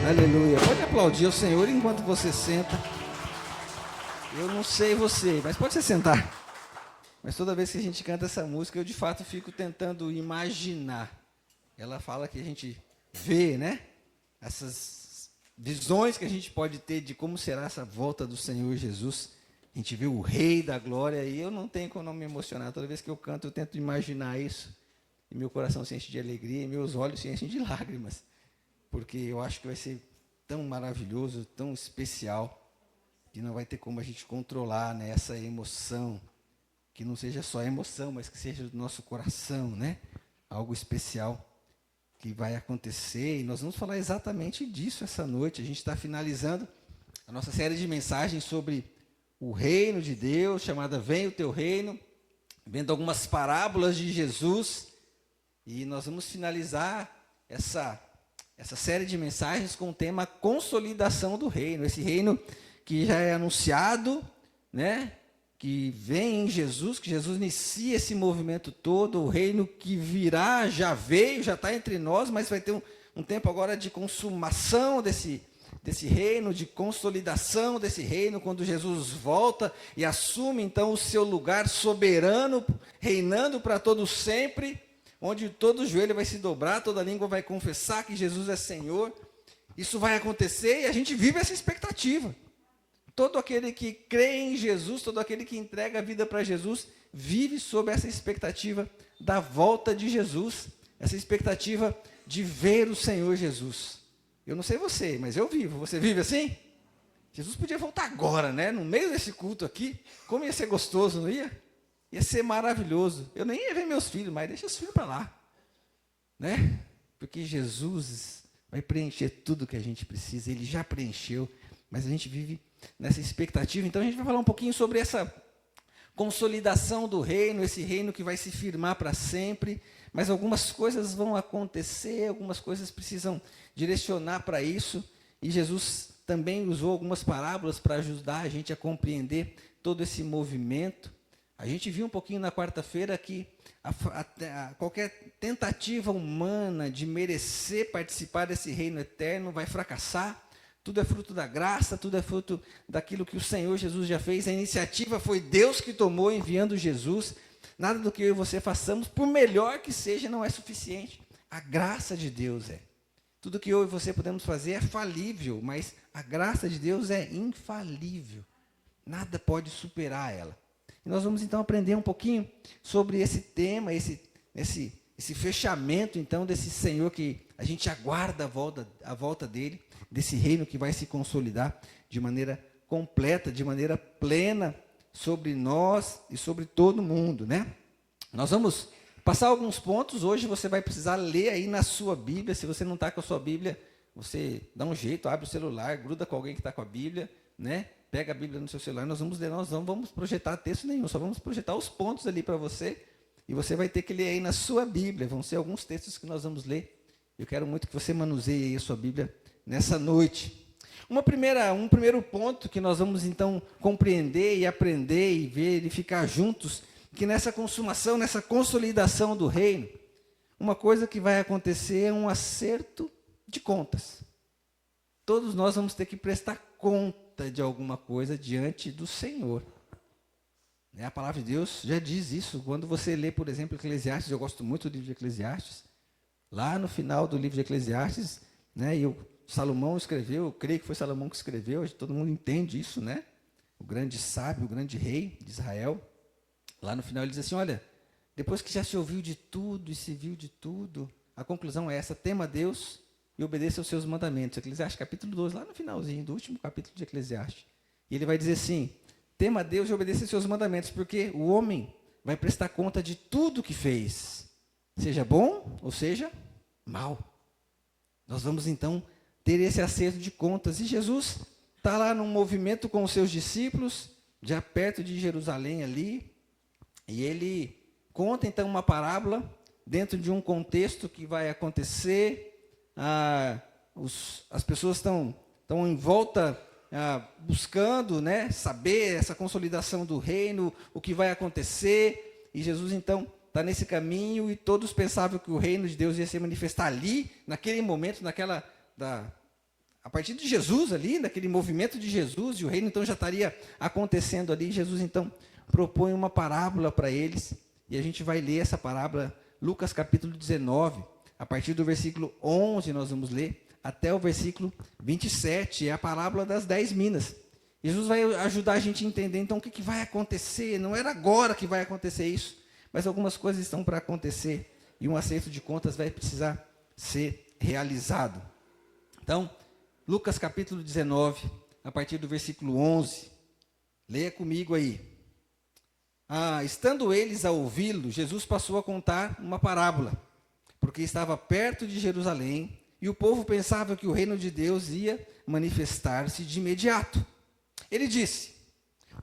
Aleluia. Pode aplaudir o Senhor enquanto você senta. Eu não sei você, mas pode se sentar. Mas toda vez que a gente canta essa música, eu de fato fico tentando imaginar. Ela fala que a gente vê, né? Essas visões que a gente pode ter de como será essa volta do Senhor Jesus. A gente vê o Rei da Glória e eu não tenho como não me emocionar. Toda vez que eu canto, eu tento imaginar isso. E meu coração se enche de alegria e meus olhos se enchem de lágrimas. Porque eu acho que vai ser tão maravilhoso, tão especial, que não vai ter como a gente controlar, né, essa emoção. Que não seja só emoção, mas que seja do nosso coração, né? Algo especial que vai acontecer. E nós vamos falar exatamente disso essa noite. A gente está finalizando a nossa série de mensagens sobre o reino de Deus, chamada Vem o Teu Reino, vendo algumas parábolas de Jesus. E nós vamos finalizar essa série de mensagens com o tema consolidação do reino. Esse reino que já é anunciado, né? Que vem em Jesus, que Jesus inicia esse movimento todo, o reino que virá, já veio, já está entre nós, mas vai ter um tempo agora de consumação desse reino, de consolidação desse reino, quando Jesus volta e assume então o seu lugar soberano, reinando para todos sempre, onde todo joelho vai se dobrar, toda língua vai confessar que Jesus é Senhor. Isso vai acontecer e a gente vive essa expectativa. Todo aquele que crê em Jesus, todo aquele que entrega a vida para Jesus, vive sob essa expectativa da volta de Jesus, essa expectativa de ver o Senhor Jesus. Eu não sei você, mas eu vivo. Você vive assim? Jesus podia voltar agora, né? No meio desse culto aqui. Como ia ser gostoso, não ia? Ia ser maravilhoso. Eu nem ia ver meus filhos, mas deixa os filhos para lá, né? Porque Jesus vai preencher tudo que a gente precisa. Ele já preencheu, mas a gente vive nessa expectativa. Então a gente vai falar um pouquinho sobre essa consolidação do reino, esse reino que vai se firmar para sempre, mas algumas coisas vão acontecer, algumas coisas precisam direcionar para isso, e Jesus também usou algumas parábolas para ajudar a gente a compreender todo esse movimento. A gente viu um pouquinho na quarta-feira que qualquer tentativa humana de merecer participar desse reino eterno vai fracassar. Tudo é fruto da graça, tudo é fruto daquilo que o Senhor Jesus já fez. A iniciativa foi Deus que tomou, enviando Jesus. Nada do que eu e você façamos, por melhor que seja, não é suficiente. A graça de Deus é. Tudo que eu e você podemos fazer é falível, mas a graça de Deus é infalível. Nada pode superar ela. E nós vamos então aprender um pouquinho sobre esse tema, esse fechamento então desse Senhor que a gente aguarda a volta dele, desse reino que vai se consolidar de maneira completa, de maneira plena sobre nós e sobre todo mundo, né? Nós vamos passar alguns pontos. Hoje você vai precisar ler aí na sua Bíblia. Se você não está com a sua Bíblia, você dá um jeito, abre o celular, gruda com alguém que está com a Bíblia, né? Pega a Bíblia no seu celular, nós vamos ler, nós não vamos projetar texto nenhum, só vamos projetar os pontos ali para você, e você vai ter que ler aí na sua Bíblia. Vão ser alguns textos que nós vamos ler. Eu quero muito que você manuseie aí a sua Bíblia nessa noite. Um primeiro ponto que nós vamos então compreender e aprender e verificar juntos, que nessa consumação, nessa consolidação do reino, uma coisa que vai acontecer é um acerto de contas. Todos nós vamos ter que prestar conta de alguma coisa diante do Senhor. A palavra de Deus já diz isso. Quando você lê, por exemplo, Eclesiastes, eu gosto muito do livro de Eclesiastes, lá no final do livro de Eclesiastes, né, e Salomão escreveu, eu creio que foi Salomão que escreveu, todo mundo entende isso, né? O grande sábio, o grande rei de Israel. Lá no final ele diz assim, olha, depois que já se ouviu de tudo e se viu de tudo, a conclusão é essa: tema a Deus e obedeça aos seus mandamentos. Eclesiastes capítulo 12, lá no finalzinho do último capítulo de Eclesiastes. E ele vai dizer assim, tema a Deus e obedeça aos seus mandamentos, porque o homem vai prestar conta de tudo que fez, seja bom ou seja mal. Nós vamos então ter esse acerto de contas. E Jesus está lá num movimento com os seus discípulos, já perto de Jerusalém ali, e ele conta então uma parábola dentro de um contexto que vai acontecer. As pessoas estão em volta buscando, né, saber essa consolidação do reino, o que vai acontecer, e Jesus então está nesse caminho, e todos pensavam que o reino de Deus ia se manifestar ali, naquele momento, a partir de Jesus ali, daquele movimento de Jesus, e o reino então já estaria acontecendo ali. Jesus então propõe uma parábola para eles, e a gente vai ler essa parábola, Lucas capítulo 19, a partir do versículo 11 nós vamos ler, até o versículo 27, é a parábola das 10 minas. Jesus vai ajudar a gente a entender então o que vai acontecer. Não era agora que vai acontecer isso, mas algumas coisas estão para acontecer, e um acerto de contas vai precisar ser realizado. Então, Lucas capítulo 19, a partir do versículo 11, leia comigo aí. Estando eles a ouvi-lo, Jesus passou a contar uma parábola, porque estava perto de Jerusalém, e o povo pensava que o reino de Deus ia manifestar-se de imediato. Ele disse: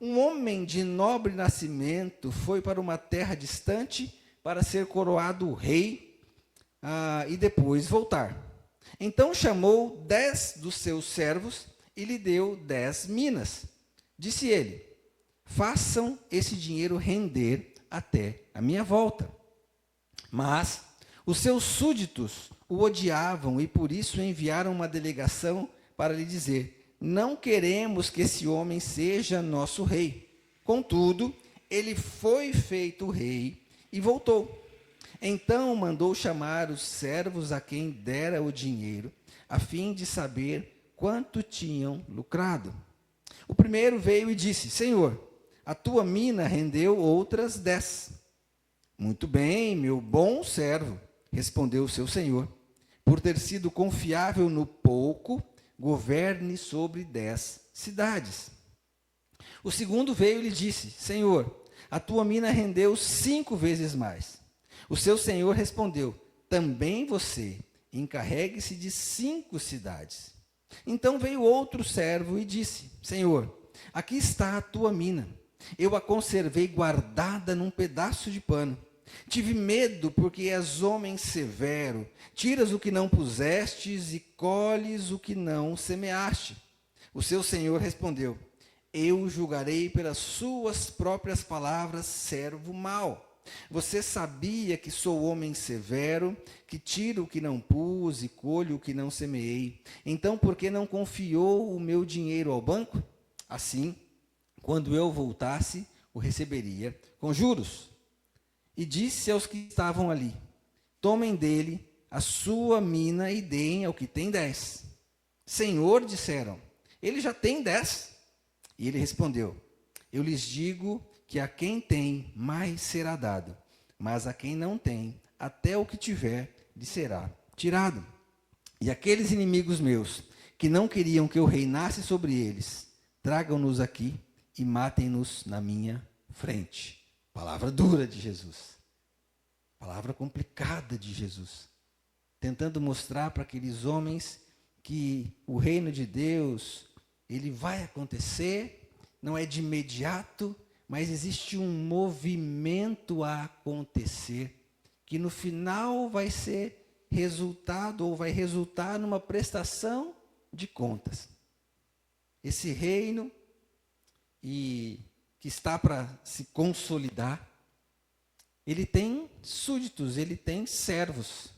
um homem de nobre nascimento foi para uma terra distante para ser coroado rei, e depois voltar. Então chamou 10 dos seus servos e lhe deu 10 minas. Disse ele: façam esse dinheiro render até a minha volta. Mas os seus súditos o odiavam e por isso enviaram uma delegação para lhe dizer: não queremos que esse homem seja nosso rei. Contudo, ele foi feito rei e voltou. Então mandou chamar os servos a quem dera o dinheiro, a fim de saber quanto tinham lucrado. O primeiro veio e disse: Senhor, a tua mina rendeu outras 10. Muito bem, meu bom servo, respondeu o seu senhor. Por ter sido confiável no pouco, governe sobre 10 cidades. O segundo veio e lhe disse: Senhor, a tua mina rendeu 5 vezes mais. O seu senhor respondeu: também você encarregue-se de 5 cidades. Então veio outro servo e disse: Senhor, aqui está a tua mina. Eu a conservei guardada num pedaço de pano. Tive medo porque és homem severo. Tiras o que não pusestes e colhes o que não semeaste. O seu senhor respondeu: eu julgarei pelas suas próprias palavras, servo mau. Você sabia que sou homem severo, que tiro o que não pus e colho o que não semeei. Então, por que não confiou o meu dinheiro ao banco? Assim, quando eu voltasse, o receberia com juros. E disse aos que estavam ali: tomem dele a sua mina e deem ao que tem 10. Senhor, disseram, ele já tem 10. E ele respondeu: eu lhes digo que a quem tem, mais será dado, mas a quem não tem, até o que tiver, lhe será tirado. E aqueles inimigos meus, que não queriam que eu reinasse sobre eles, tragam-nos aqui e matem-nos na minha frente. Palavra dura de Jesus. Palavra complicada de Jesus. Tentando mostrar para aqueles homens que o reino de Deus, ele vai acontecer, não é de imediato, mas existe um movimento a acontecer, que no final vai ser resultado, ou vai resultar numa prestação de contas. Esse reino, que está para se consolidar, ele tem súditos, ele tem servos.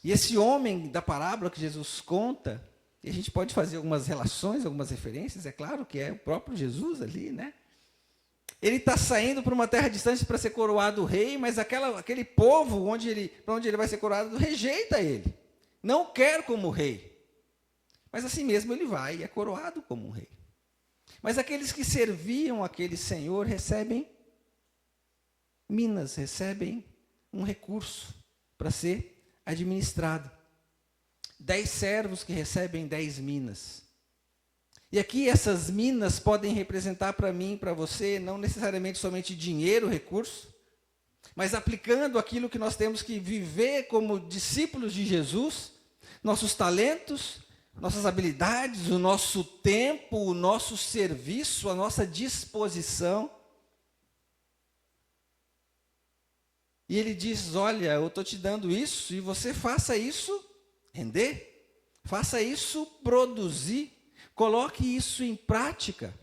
E esse homem da parábola que Jesus conta, e a gente pode fazer algumas relações, algumas referências, é claro que é o próprio Jesus ali, né? Ele está saindo para uma terra distante para ser coroado rei, mas aquele povo para onde ele vai ser coroado rejeita ele. Não quer como rei. Mas assim mesmo ele vai e é coroado como um rei. Mas aqueles que serviam aquele senhor recebem minas, recebem um recurso para ser administrado. 10 servos que recebem 10 minas. E aqui essas minas podem representar para mim e para você, não necessariamente somente dinheiro, recurso, mas aplicando aquilo que nós temos que viver como discípulos de Jesus, nossos talentos, nossas habilidades, o nosso tempo, o nosso serviço, a nossa disposição. E ele diz: olha, eu estou te dando isso e você faça isso render, faça isso produzir, coloque isso em prática.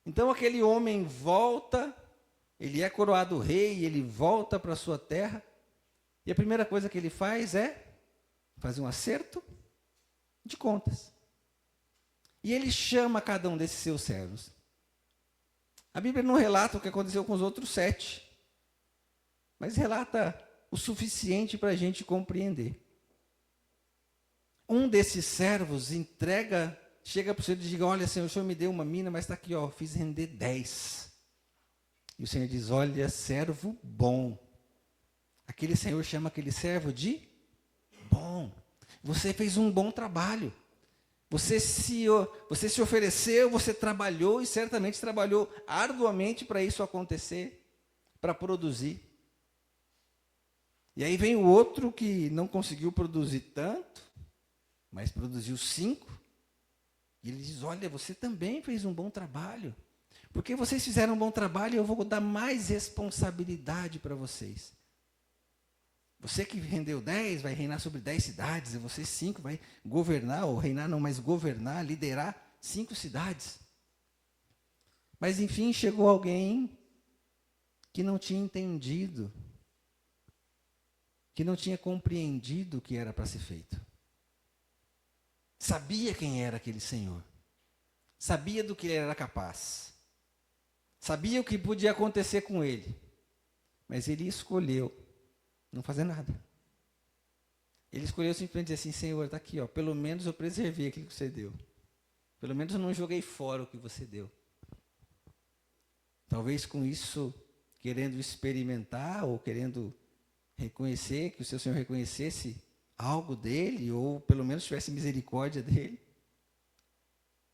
Então aquele homem volta, ele é coroado rei, ele volta para a sua terra, e a primeira coisa que ele faz é fazer um acerto de contas. E ele chama cada um desses seus servos. A Bíblia não relata o que aconteceu com os outros 7, mas relata o suficiente para a gente compreender. Um desses servos chega para o Senhor e diz: olha, Senhor, o Senhor me deu uma mina, mas está aqui, ó, fiz render 10. E o Senhor diz: olha, servo bom. Aquele Senhor chama aquele servo de bom. Você fez um bom trabalho. Você se ofereceu, você trabalhou e certamente trabalhou arduamente para isso acontecer, para produzir. E aí vem o outro que não conseguiu produzir tanto, mas produziu 5. E ele diz: olha, você também fez um bom trabalho. Porque vocês fizeram um bom trabalho, eu vou dar mais responsabilidade para vocês. Você que rendeu 10, vai reinar sobre 10 cidades, e você 5 vai governar, ou reinar não, mas governar, liderar 5 cidades. Mas enfim, chegou alguém que não tinha entendido, que não tinha compreendido o que era para ser feito. Sabia quem era aquele Senhor, sabia do que ele era capaz, sabia o que podia acontecer com ele, mas ele escolheu não fazer nada. Ele escolheu simplesmente dizer assim: Senhor, está aqui, ó, pelo menos eu preservei aquilo que você deu. Pelo menos eu não joguei fora o que você deu. Talvez com isso, querendo experimentar ou querendo reconhecer, que o seu Senhor reconhecesse algo dele, ou pelo menos tivesse misericórdia dele.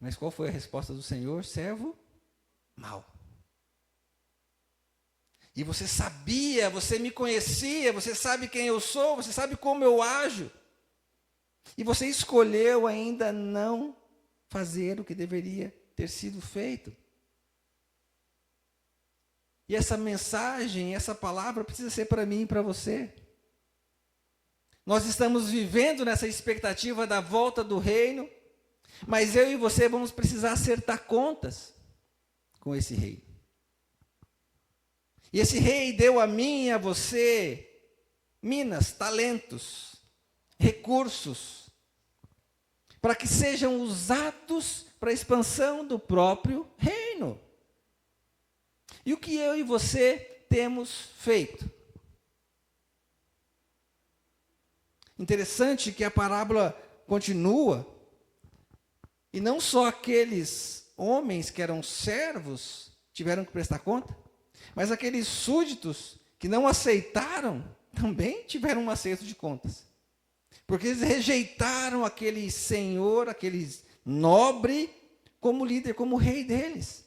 Mas qual foi a resposta do Senhor? Servo mau. E você sabia, você me conhecia, você sabe quem eu sou, você sabe como eu ajo. E você escolheu ainda não fazer o que deveria ter sido feito. E essa mensagem, essa palavra precisa ser para mim e para você. Nós estamos vivendo nessa expectativa da volta do reino, mas eu e você vamos precisar acertar contas com esse reino. E esse rei deu a mim e a você minas, talentos, recursos, para que sejam usados para a expansão do próprio reino. E o que eu e você temos feito? Interessante que a parábola continua, e não só aqueles homens que eram servos tiveram que prestar conta, mas aqueles súditos que não aceitaram também tiveram um acerto de contas. Porque eles rejeitaram aquele senhor, aquele nobre, como líder, como rei deles.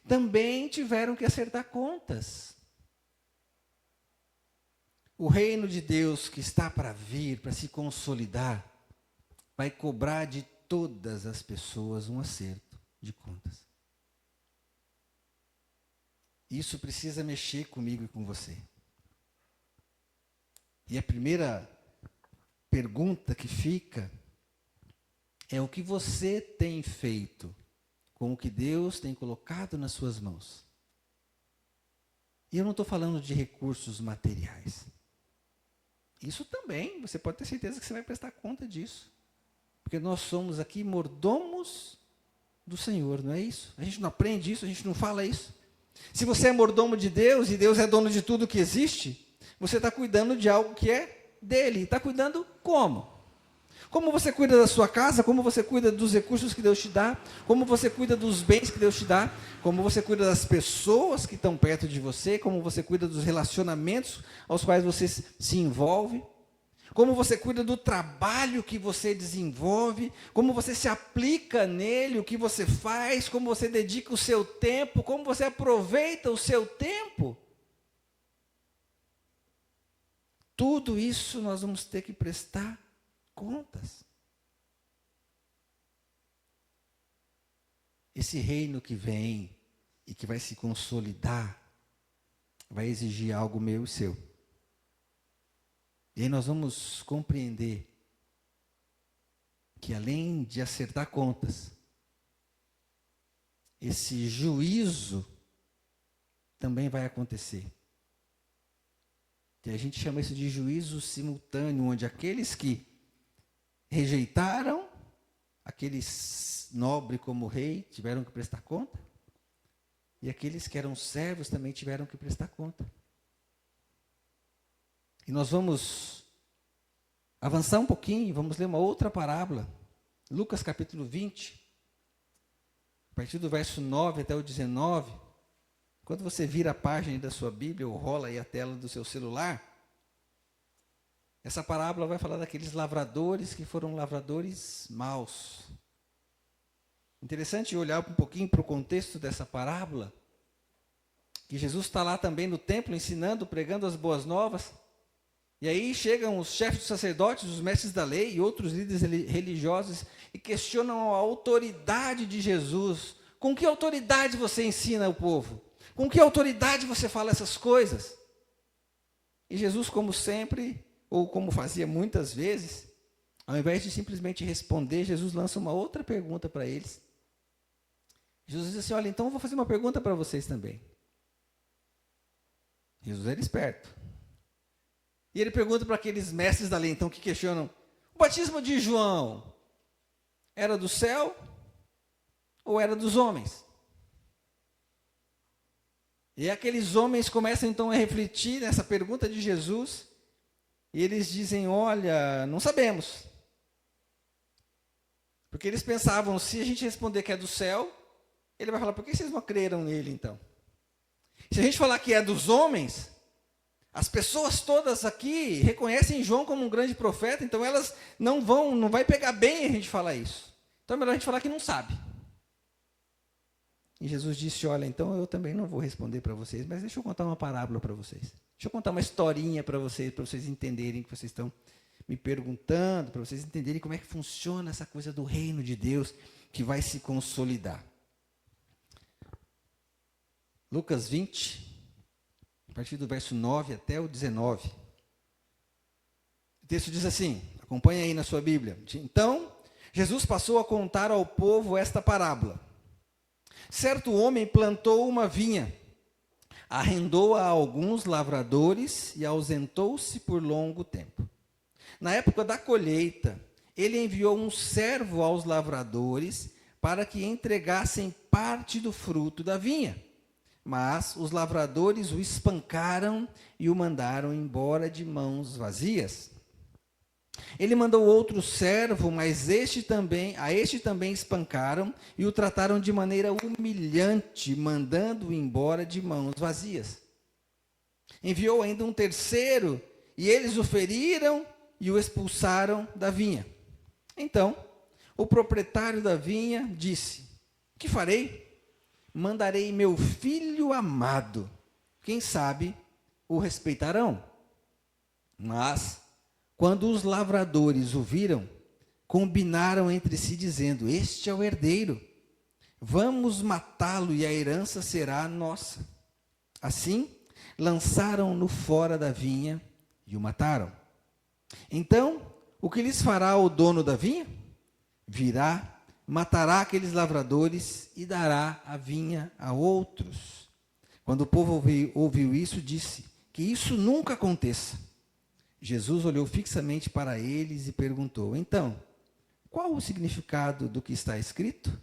Também tiveram que acertar contas. O reino de Deus que está para vir, para se consolidar, vai cobrar de todas as pessoas um acerto de contas. Isso precisa mexer comigo e com você. E a primeira pergunta que fica é: o que você tem feito com o que Deus tem colocado nas suas mãos? E eu não estou falando de recursos materiais. Isso também, você pode ter certeza que você vai prestar conta disso. Porque nós somos aqui mordomos do Senhor, não é isso? A gente não aprende isso, a gente não fala isso. Se você é mordomo de Deus, e Deus é dono de tudo que existe, você está cuidando de algo que é dele. Está cuidando como? Como você cuida da sua casa, como você cuida dos recursos que Deus te dá, como você cuida dos bens que Deus te dá, como você cuida das pessoas que estão perto de você, como você cuida dos relacionamentos aos quais você se envolve, como você cuida do trabalho que você desenvolve, como você se aplica nele, o que você faz, como você dedica o seu tempo, como você aproveita o seu tempo. Tudo isso nós vamos ter que prestar contas. Esse reino que vem e que vai se consolidar, vai exigir algo meu e seu. E aí nós vamos compreender que além de acertar contas, esse juízo também vai acontecer. Que a gente chama isso de juízo simultâneo, onde aqueles que rejeitaram, aqueles nobres como rei tiveram que prestar conta, e aqueles que eram servos também tiveram que prestar conta. E nós vamos avançar um pouquinho, vamos ler uma outra parábola, Lucas capítulo 20, a partir do verso 9 até o 19, quando você vira a página da sua Bíblia, ou rola aí a tela do seu celular, essa parábola vai falar daqueles lavradores que foram lavradores maus. Interessante olhar um pouquinho para o contexto dessa parábola, que Jesus está lá também no templo, ensinando, pregando as boas novas, e aí chegam os chefes dos sacerdotes, os mestres da lei e outros líderes religiosos e questionam a autoridade de Jesus. Com que autoridade você ensina o povo? Com que autoridade você fala essas coisas? E Jesus, como sempre, ou como fazia muitas vezes, ao invés de simplesmente responder, Jesus lança uma outra pergunta para eles. Jesus diz assim: olha, então eu vou fazer uma pergunta para vocês também. Jesus era esperto. E ele pergunta para aqueles mestres da lei, então, que questionam: o batismo de João era do céu ou era dos homens? E aqueles homens começam então a refletir nessa pergunta de Jesus, e eles dizem: olha, não sabemos. Porque eles pensavam, se a gente responder que é do céu, ele vai falar: por que vocês não creram nele então? Se a gente falar que é dos homens, as pessoas todas aqui reconhecem João como um grande profeta, então elas não vai pegar bem a gente falar isso. Então é melhor a gente falar que não sabe. E Jesus disse: olha, então eu também não vou responder para vocês, mas deixa eu contar uma parábola para vocês. Deixa eu contar uma historinha para vocês entenderem que vocês estão me perguntando, para vocês entenderem como é que funciona essa coisa do reino de Deus que vai se consolidar. Lucas 20, a partir do verso 9 até o 19. O texto diz assim, acompanha aí na sua Bíblia. Então, Jesus passou a contar ao povo esta parábola. Certo homem plantou uma vinha, arrendou-a a alguns lavradores e ausentou-se por longo tempo. Na época da colheita, ele enviou um servo aos lavradores para que entregassem parte do fruto da vinha. Mas os lavradores o espancaram e o mandaram embora de mãos vazias. Ele mandou outro servo, mas a este também espancaram e o trataram de maneira humilhante, mandando-o embora de mãos vazias. Enviou ainda um terceiro, e eles o feriram e o expulsaram da vinha. Então, o proprietário da vinha disse: que farei? Mandarei meu filho amado. Quem sabe o respeitarão. Mas, quando os lavradores o viram, combinaram entre si, dizendo: este é o herdeiro. Vamos matá-lo e a herança será nossa. Assim, lançaram-no fora da vinha e o mataram. Então, o que lhes fará o dono da vinha? Virá, matará aqueles lavradores e dará a vinha a outros. Quando o povo ouviu isso, disse: que isso nunca aconteça. Jesus olhou fixamente para eles e perguntou: então, qual o significado do que está escrito?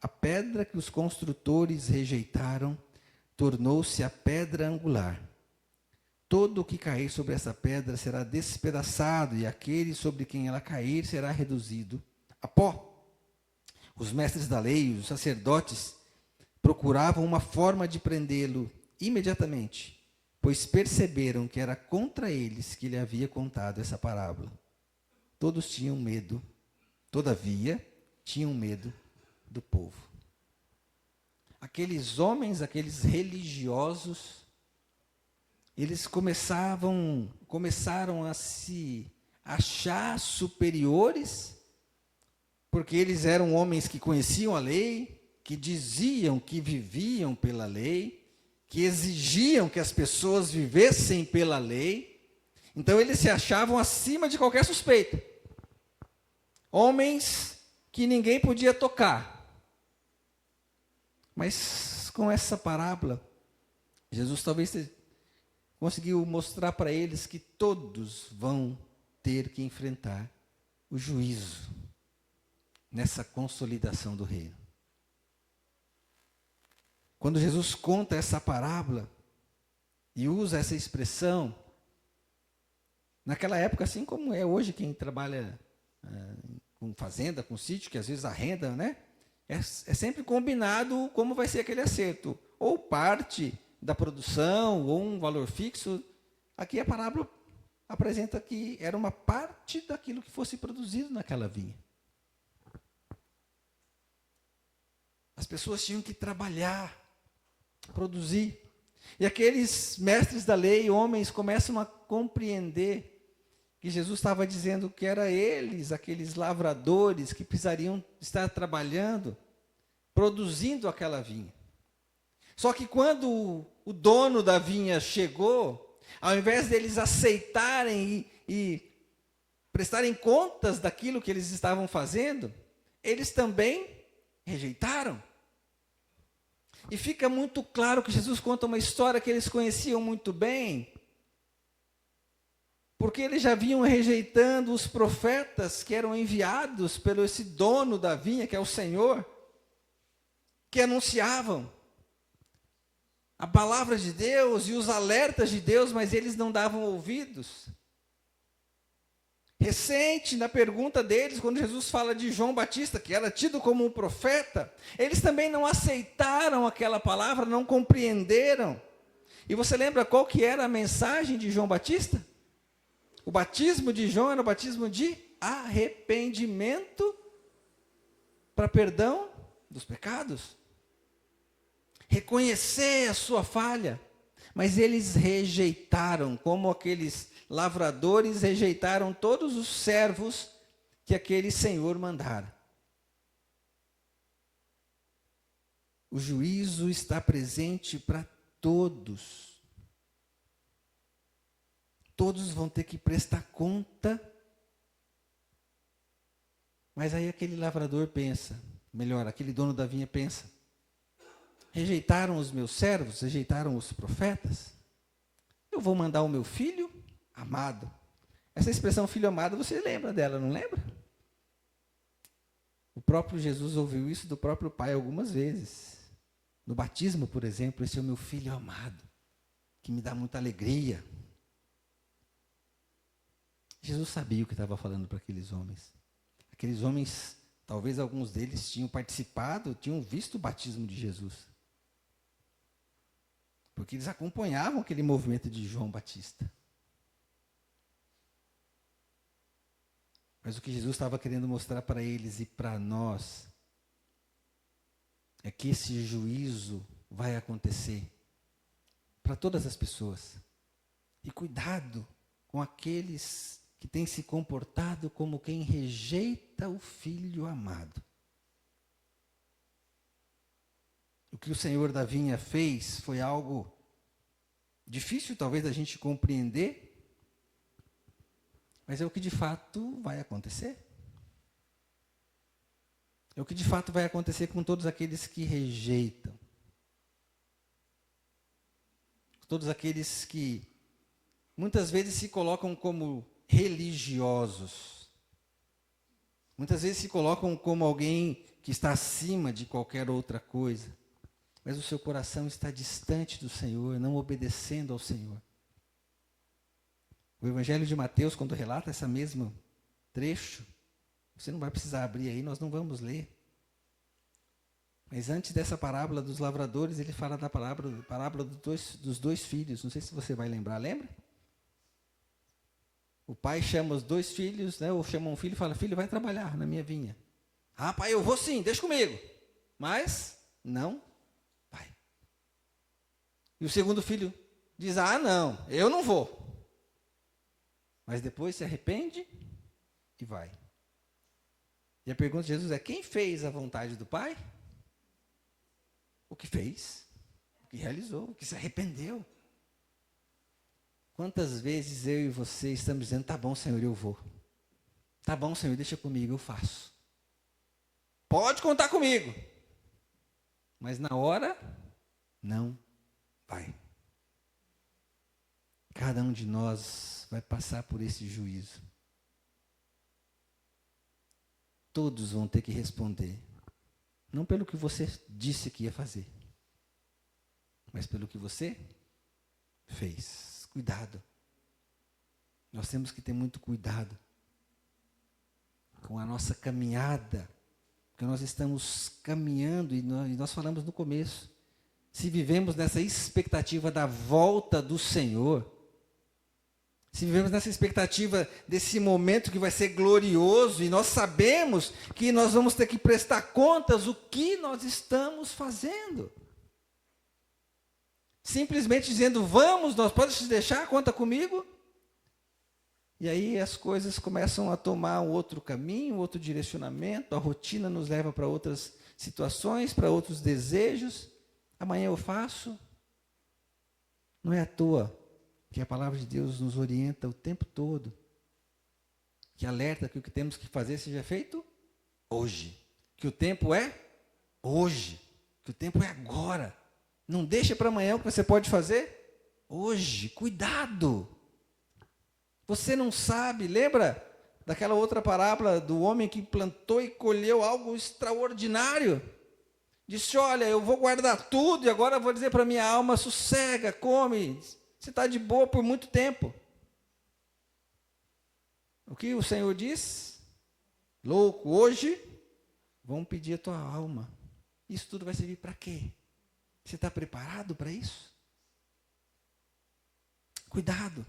A pedra que os construtores rejeitaram tornou-se a pedra angular. Todo o que cair sobre essa pedra será despedaçado, e aquele sobre quem ela cair será reduzido a pó. Os mestres da lei, os sacerdotes, procuravam uma forma de prendê-lo imediatamente, pois perceberam que era contra eles que ele havia contado essa parábola. Todos tinham medo, todavia, tinham medo do povo. Aqueles homens, aqueles religiosos, eles começaram a se achar superiores, porque eles eram homens que conheciam a lei, que diziam que viviam pela lei, que exigiam que as pessoas vivessem pela lei. Então eles se achavam acima de qualquer suspeita. Homens que ninguém podia tocar. Mas com essa parábola, Jesus talvez conseguiu mostrar para eles que todos vão ter que enfrentar o juízo nessa consolidação do reino. Quando Jesus conta essa parábola e usa essa expressão, naquela época, assim como é hoje quem trabalha com fazenda, com sítio, que às vezes arrenda, né? É sempre combinado como vai ser aquele acerto. Ou parte da produção, ou um valor fixo. Aqui a parábola apresenta que era uma parte daquilo que fosse produzido naquela vinha. As pessoas tinham que trabalhar, produzir. E aqueles mestres da lei, homens, começam a compreender que Jesus estava dizendo que era eles, aqueles lavradores, que precisariam estar trabalhando, produzindo aquela vinha. Só que quando o dono da vinha chegou, ao invés deles aceitarem e prestarem contas daquilo que eles estavam fazendo, eles também rejeitaram. E fica muito claro que Jesus conta uma história que eles conheciam muito bem, porque eles já vinham rejeitando os profetas que eram enviados pelo esse dono da vinha, que é o Senhor, que anunciavam a palavra de Deus e os alertas de Deus, mas eles não davam ouvidos. Recente, na pergunta deles, quando Jesus fala de João Batista, que era tido como um profeta, eles também não aceitaram aquela palavra, não compreenderam. E você lembra qual que era a mensagem de João Batista? O batismo de João era o batismo de arrependimento para perdão dos pecados. Reconhecer a sua falha. Mas eles rejeitaram, como aqueles lavradores rejeitaram todos os servos que aquele Senhor mandara. O juízo está presente para todos. Todos vão ter que prestar conta. Mas aí aquele lavrador pensa, melhor, aquele dono da vinha pensa, rejeitaram os meus servos, rejeitaram os profetas, eu vou mandar o meu filho amado. Essa expressão filho amado, você lembra dela, não lembra? O próprio Jesus ouviu isso do próprio Pai algumas vezes. No batismo, por exemplo, esse é o meu filho amado, que me dá muita alegria. Jesus sabia o que estava falando para aqueles homens. Aqueles homens, talvez alguns deles tinham participado, tinham visto o batismo de Jesus. Porque eles acompanhavam aquele movimento de João Batista. Mas o que Jesus estava querendo mostrar para eles e para nós é que esse juízo vai acontecer para todas as pessoas. E cuidado com aqueles que têm se comportado como quem rejeita o Filho amado. O que o Senhor da vinha fez foi algo difícil, talvez, da gente compreender, mas é o que de fato vai acontecer. É o que de fato vai acontecer com todos aqueles que rejeitam. Todos aqueles que muitas vezes se colocam como religiosos. Muitas vezes se colocam como alguém que está acima de qualquer outra coisa. Mas o seu coração está distante do Senhor, não obedecendo ao Senhor. O Evangelho de Mateus, quando relata esse mesmo trecho, você não vai precisar abrir aí, nós não vamos ler. Mas antes dessa parábola dos lavradores, ele fala da parábola dos dois filhos. Não sei se você vai lembrar, lembra? O pai chama os dois filhos, né, ou chama um filho e fala, filho, vai trabalhar na minha vinha. Ah, pai, eu vou sim, deixa comigo. Mas não vai. E o segundo filho diz, ah, não, eu não vou. Mas depois se arrepende e vai. E a pergunta de Jesus é, quem fez a vontade do Pai? O que fez, o que realizou, o que se arrependeu. Quantas vezes eu e você estamos dizendo, tá bom, Senhor, eu vou. Tá bom, Senhor, deixa comigo, eu faço. Pode contar comigo. Mas na hora, não vai. Cada um de nós vai passar por esse juízo. todos vão ter que responder. Não pelo que você disse que ia fazer, mas pelo que você fez. Cuidado. Nós temos que ter muito cuidado com a nossa caminhada, porque nós estamos caminhando, e nós falamos no começo, se vivemos nessa expectativa da volta do Senhor, se vivemos nessa expectativa desse momento que vai ser glorioso, e nós sabemos que nós vamos ter que prestar contas o que nós estamos fazendo. Simplesmente dizendo, vamos, nós podemos deixar, conta comigo. E aí as coisas começam a tomar um outro caminho, outro direcionamento, a rotina nos leva para outras situações, para outros desejos. Amanhã eu faço. Não é à toa que a palavra de Deus nos orienta o tempo todo, que alerta que o que temos que fazer seja feito hoje, que o tempo é hoje, que o tempo é agora. Não deixa para amanhã o que você pode fazer hoje. Cuidado! Você não sabe, lembra daquela outra parábola do homem que plantou e colheu algo extraordinário? Disse, olha, eu vou guardar tudo e agora eu vou dizer para a minha alma, sossega, come, você está de boa por muito tempo. O que o Senhor diz? Louco, hoje vão pedir a tua alma. Isso tudo vai servir para quê? Você está preparado para isso? Cuidado.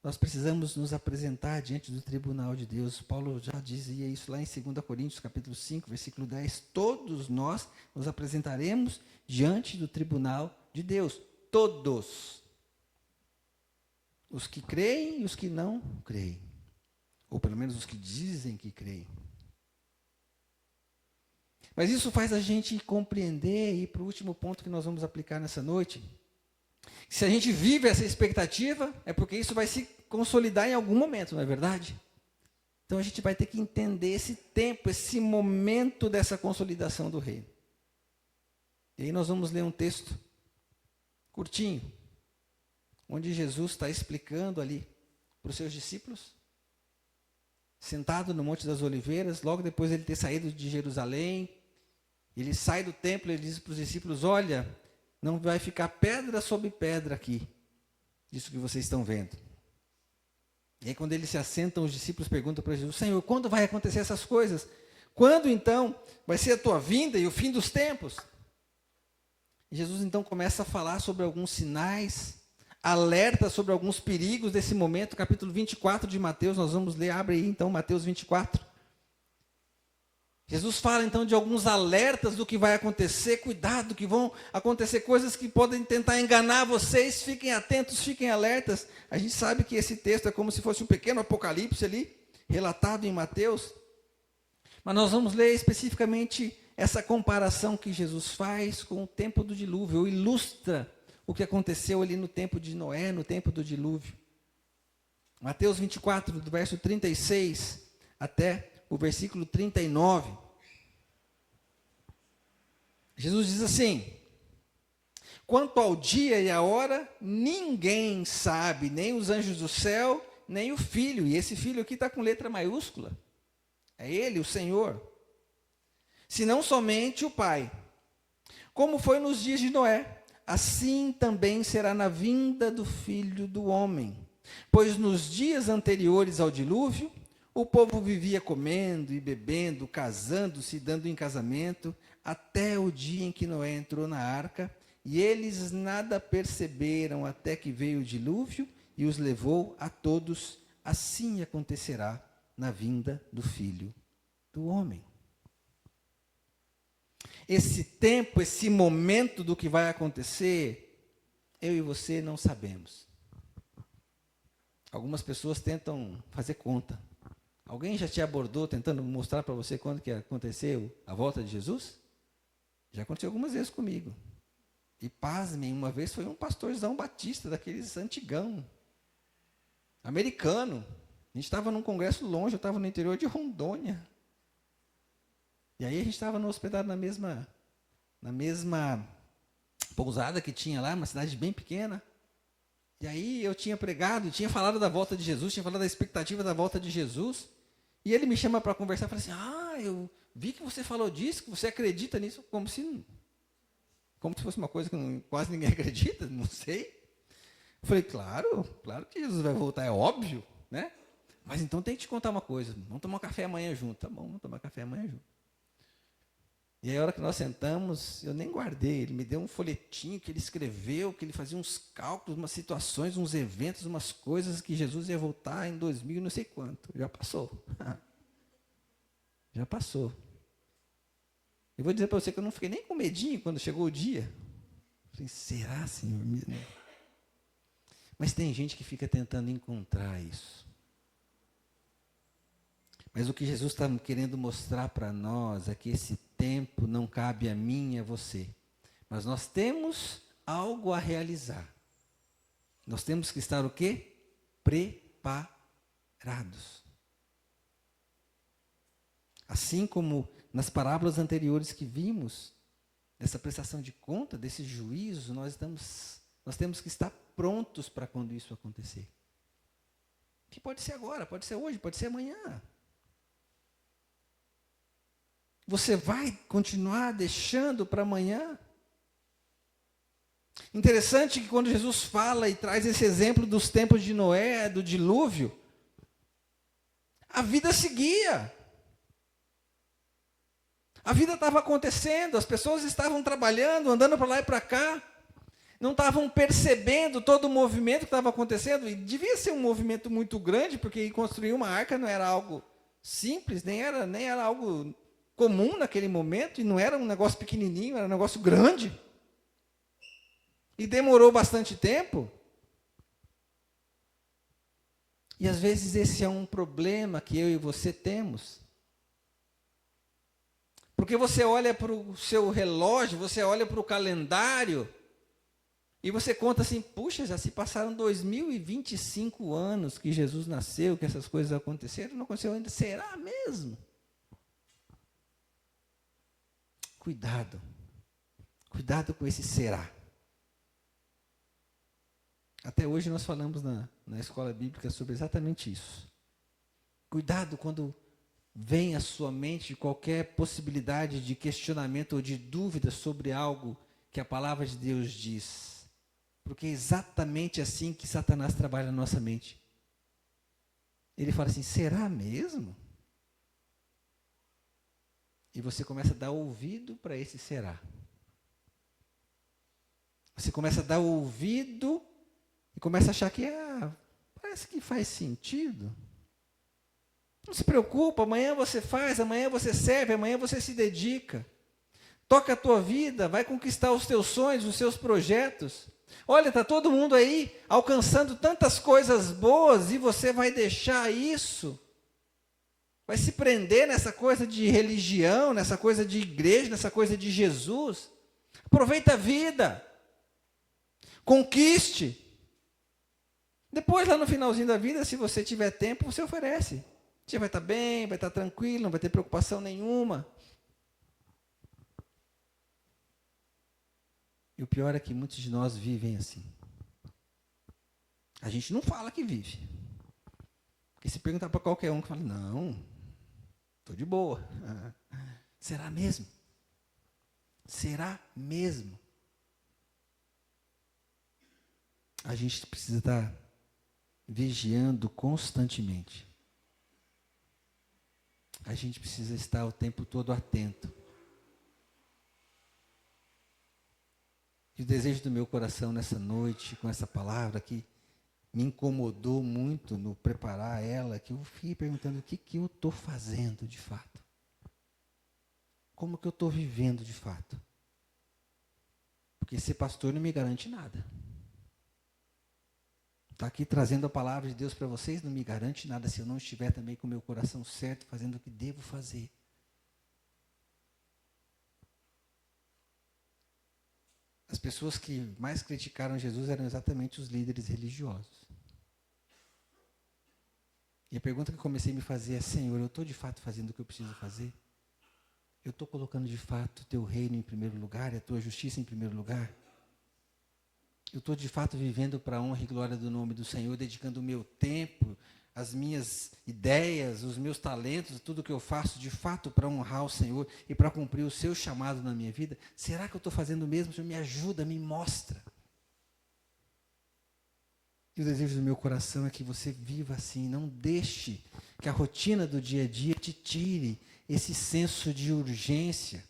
Nós precisamos nos apresentar diante do tribunal de Deus. Paulo já dizia isso lá em 2 Coríntios, capítulo 5, versículo 10. Todos nós nos apresentaremos diante do tribunal de Deus. Todos. Os que creem e os que não creem. Ou pelo menos os que dizem que creem. Mas isso faz a gente compreender, e para o último ponto que nós vamos aplicar nessa noite, se a gente vive essa expectativa, é porque isso vai se consolidar em algum momento, não é verdade? Então a gente vai ter que entender esse tempo, esse momento dessa consolidação do reino. E aí nós vamos ler um texto curtinho, onde Jesus está explicando ali para os seus discípulos, sentado no Monte das Oliveiras, logo depois de ele ter saído de Jerusalém, ele sai do templo e ele diz para os discípulos, olha, não vai ficar pedra sobre pedra aqui, disso que vocês estão vendo. E aí quando eles se assentam, os discípulos perguntam para Jesus, Senhor, quando vai acontecer essas coisas? Quando então vai ser a tua vinda e o fim dos tempos? E Jesus então começa a falar sobre alguns sinais, alerta sobre alguns perigos desse momento, capítulo 24 de Mateus, nós vamos ler, abre aí então Mateus 24. Jesus fala então de alguns alertas do que vai acontecer, cuidado que vão acontecer coisas que podem tentar enganar vocês, fiquem atentos, fiquem alertas. A gente sabe que esse texto é como se fosse um pequeno apocalipse ali, relatado em Mateus, mas nós vamos ler especificamente essa comparação que Jesus faz com o tempo do dilúvio, ou ilustra o que aconteceu ali no tempo de Noé, no tempo do dilúvio. Mateus 24, do verso 36 até o versículo 39. Jesus diz assim, quanto ao dia e à hora, ninguém sabe, nem os anjos do céu, nem o Filho. E esse Filho aqui está com letra maiúscula. É Ele, o Senhor. Senão somente o Pai. Como foi nos dias de Noé, assim também será na vinda do Filho do Homem. Pois nos dias anteriores ao dilúvio, o povo vivia comendo e bebendo, casando-se, dando em casamento, até o dia em que Noé entrou na arca, e eles nada perceberam até que veio o dilúvio e os levou a todos. Assim acontecerá na vinda do Filho do Homem. Esse tempo, esse momento do que vai acontecer, eu e você não sabemos. Algumas pessoas tentam fazer conta. Alguém já te abordou tentando mostrar para você quando que aconteceu a volta de Jesus? Já aconteceu algumas vezes comigo. E pasmem, uma vez foi um pastorzão batista, daqueles antigão, americano. A gente estava num congresso longe, eu estava no interior de Rondônia. E aí a gente estava hospedado na mesma pousada que tinha lá, uma cidade bem pequena. E aí eu tinha pregado, tinha falado da volta de Jesus, tinha falado da expectativa da volta de Jesus. E ele me chama para conversar e fala assim, eu vi que você falou disso, que você acredita nisso, como se fosse uma coisa que quase ninguém acredita, não sei. Eu falei, claro que Jesus vai voltar, é óbvio, né? Mas então tem que te contar uma coisa, vamos tomar um café amanhã junto. Tá bom, vamos tomar café amanhã junto. E aí a hora que nós sentamos, eu nem guardei, ele me deu um folhetinho que ele escreveu, que ele fazia uns cálculos, umas situações, uns eventos, umas coisas que Jesus ia voltar em 2000 não sei quanto. Já passou. Já passou. Eu vou dizer para você que eu não fiquei nem com medinho quando chegou o dia. Falei, será, Senhor? Mas tem gente que fica tentando encontrar isso. Mas o que Jesus está querendo mostrar para nós é que esse tempo não cabe a mim e a você. Mas nós temos algo a realizar. Nós temos que estar o quê? Preparados. Assim como nas parábolas anteriores que vimos, dessa prestação de conta, desse juízo, nós temos que estar prontos para quando isso acontecer. Que pode ser agora, pode ser hoje, pode ser amanhã. Você vai continuar deixando para amanhã? Interessante que quando Jesus fala e traz esse exemplo dos tempos de Noé, do dilúvio, a vida seguia. A vida estava acontecendo, as pessoas estavam trabalhando, andando para lá e para cá, não estavam percebendo todo o movimento que estava acontecendo, e devia ser um movimento muito grande, porque construir uma arca não era algo simples, nem era algo comum naquele momento, e não era um negócio pequenininho, era um negócio grande. E demorou bastante tempo. E às vezes esse é um problema que eu e você temos. Porque você olha para o seu relógio, você olha para o calendário, e você conta assim, puxa, já se passaram 2025 anos que Jesus nasceu, que essas coisas aconteceram, não aconteceu ainda, será mesmo? Cuidado com esse será. Até hoje nós falamos na escola bíblica sobre exatamente isso. Cuidado quando vem à sua mente qualquer possibilidade de questionamento ou de dúvida sobre algo que a palavra de Deus diz. Porque é exatamente assim que Satanás trabalha na nossa mente. Ele fala assim, será mesmo? E você começa a dar ouvido para esse será. Você começa a dar ouvido e começa a achar que parece que faz sentido. Não se preocupa, amanhã você faz, amanhã você serve, amanhã você se dedica. Toca a tua vida, vai conquistar os teus sonhos, os seus projetos. Olha, está todo mundo aí alcançando tantas coisas boas e você vai deixar isso? Vai se prender nessa coisa de religião, nessa coisa de igreja, nessa coisa de Jesus? Aproveita a vida. Conquiste. Depois, lá no finalzinho da vida, se você tiver tempo, você oferece. Você vai estar bem, vai estar tranquilo, não vai ter preocupação nenhuma. E o pior é que muitos de nós vivem assim. A gente não fala que vive. Porque se perguntar para qualquer um que fala, não, estou de boa. Será mesmo? Será mesmo? A gente precisa estar vigiando constantemente. A gente precisa estar o tempo todo atento. E o desejo do meu coração nessa noite, com essa palavra que me incomodou muito no preparar ela, que eu fiquei perguntando o que eu estou fazendo de fato. Como que eu estou vivendo de fato? Porque ser pastor não me garante nada. Estar aqui trazendo a palavra de Deus para vocês não me garante nada se eu não estiver também com o meu coração certo, fazendo o que devo fazer. As pessoas que mais criticaram Jesus eram exatamente os líderes religiosos. E a pergunta que eu comecei a me fazer é, Senhor, eu estou de fato fazendo o que eu preciso fazer? Eu estou colocando de fato o teu reino em primeiro lugar e a tua justiça em primeiro lugar? Eu estou de fato vivendo para a honra e glória do nome do Senhor, dedicando o meu tempo, as minhas ideias, os meus talentos, tudo que eu faço de fato para honrar o Senhor e para cumprir o seu chamado na minha vida? Será que eu estou fazendo o mesmo? Senhor, me ajuda, me mostra. E o desejo do meu coração é que você viva assim, não deixe que a rotina do dia a dia te tire esse senso de urgência,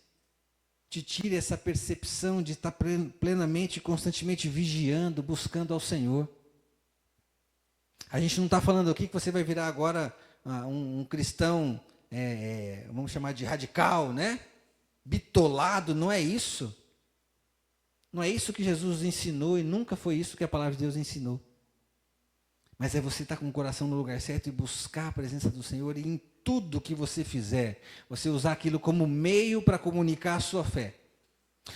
te tire essa percepção de estar plenamente, constantemente vigiando, buscando ao Senhor. A gente não está falando aqui que você vai virar agora um cristão, vamos chamar de radical, né? Bitolado, não é isso. Não é isso que Jesus ensinou e nunca foi isso que a palavra de Deus ensinou. Mas é você estar com o coração no lugar certo e buscar a presença do Senhor e em tudo que você fizer, você usar aquilo como meio para comunicar a sua fé.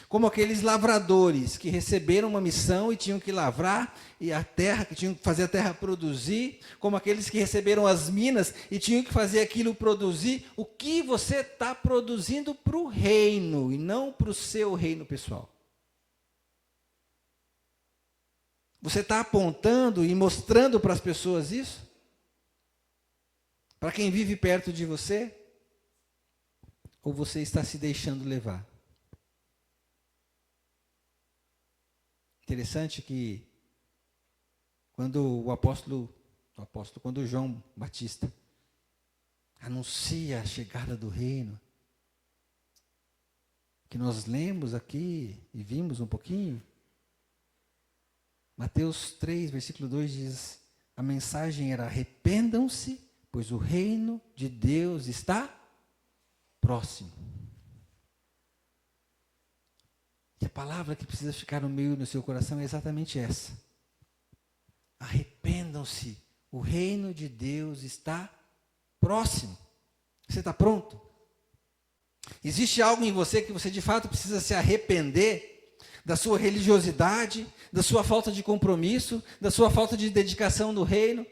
Como aqueles lavradores que receberam uma missão e tinham que lavrar e a terra, que tinham que fazer a terra produzir, como aqueles que receberam as minas e tinham que fazer aquilo produzir. O que você está produzindo para o reino e não para o seu reino pessoal? Você está apontando e mostrando para as pessoas isso? Para quem vive perto de você? Ou você está se deixando levar? Interessante que quando quando João Batista anuncia a chegada do reino, que nós lemos aqui e vimos um pouquinho, Mateus 3, versículo 2 diz, a mensagem era: arrependam-se, pois o reino de Deus está próximo. E a palavra que precisa ficar no meio do seu coração é exatamente essa. Arrependam-se, o reino de Deus está próximo. Você está pronto? Existe algo em você que você de fato precisa se arrepender da sua religiosidade, da sua falta de compromisso, da sua falta de dedicação no reino?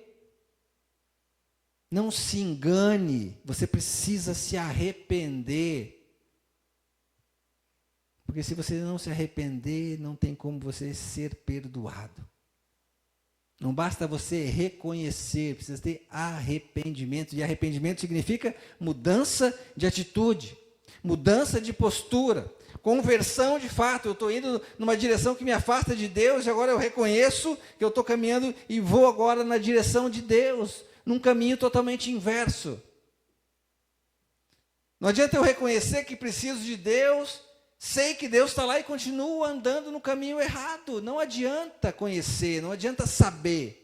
Não se engane, você precisa se arrepender. Porque se você não se arrepender, não tem como você ser perdoado. Não basta você reconhecer, precisa ter arrependimento. E arrependimento significa mudança de atitude, mudança de postura, conversão de fato. Eu estou indo numa direção que me afasta de Deus, e agora eu reconheço que eu estou caminhando e vou agora na direção de Deus, num caminho totalmente inverso. Não adianta eu reconhecer que preciso de Deus, sei que Deus está lá e continuo andando no caminho errado. Não adianta conhecer, não adianta saber.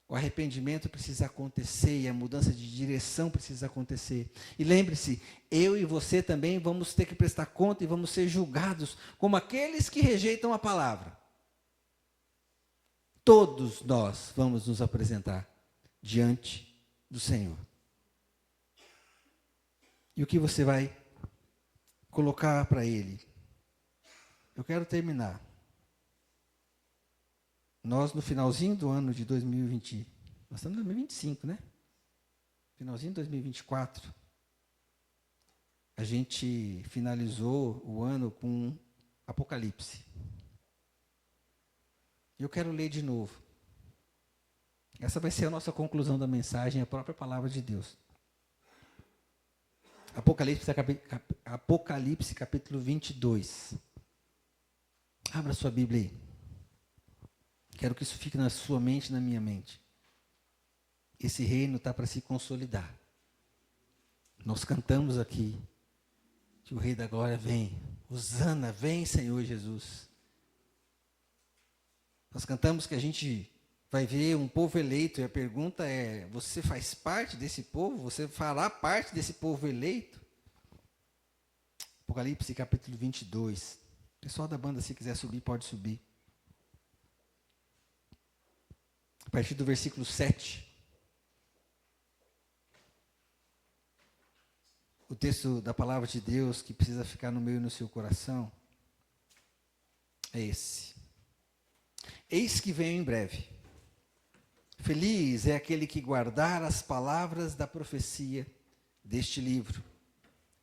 O arrependimento precisa acontecer e a mudança de direção precisa acontecer. E lembre-se, eu e você também vamos ter que prestar conta e vamos ser julgados como aqueles que rejeitam a palavra. Todos nós vamos nos apresentar diante do Senhor. E o que você vai colocar para Ele? Eu quero terminar. Nós, no finalzinho do ano de 2020, nós estamos em 2025, né? Finalzinho de 2024, a gente finalizou o ano com Apocalipse. Eu quero ler de novo. Essa vai ser a nossa conclusão da mensagem, a própria palavra de Deus. Apocalipse capítulo 22. Abra sua Bíblia aí. Quero que isso fique na sua mente e na minha mente. Esse reino está para se consolidar. Nós cantamos aqui que o Rei da Glória vem. Hosana, vem, Senhor Jesus. Nós cantamos que a gente vai ver um povo eleito, e a pergunta é: você faz parte desse povo? Você fará parte desse povo eleito? Apocalipse capítulo 22. O pessoal da banda, se quiser subir, pode subir. A partir do versículo 7. O texto da palavra de Deus que precisa ficar no meio do seu coração é esse. Eis que venho em breve. Feliz é aquele que guardar as palavras da profecia deste livro.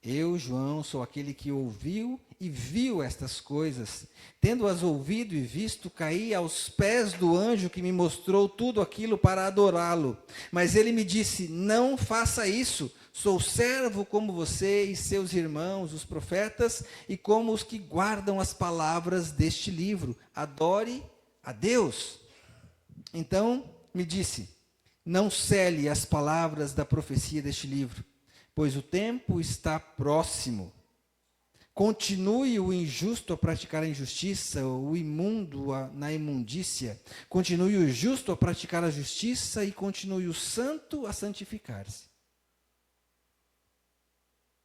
Eu, João, sou aquele que ouviu e viu estas coisas. Tendo-as ouvido e visto, caí aos pés do anjo que me mostrou tudo aquilo para adorá-lo. Mas ele me disse: não faça isso. Sou servo como você e seus irmãos, os profetas, e como os que guardam as palavras deste livro. Adore a Deus. Então me disse: não cele as palavras da profecia deste livro, pois o tempo está próximo. Continue o injusto a praticar a injustiça, o imundo na imundícia. Continue o justo a praticar a justiça e continue o santo a santificar-se.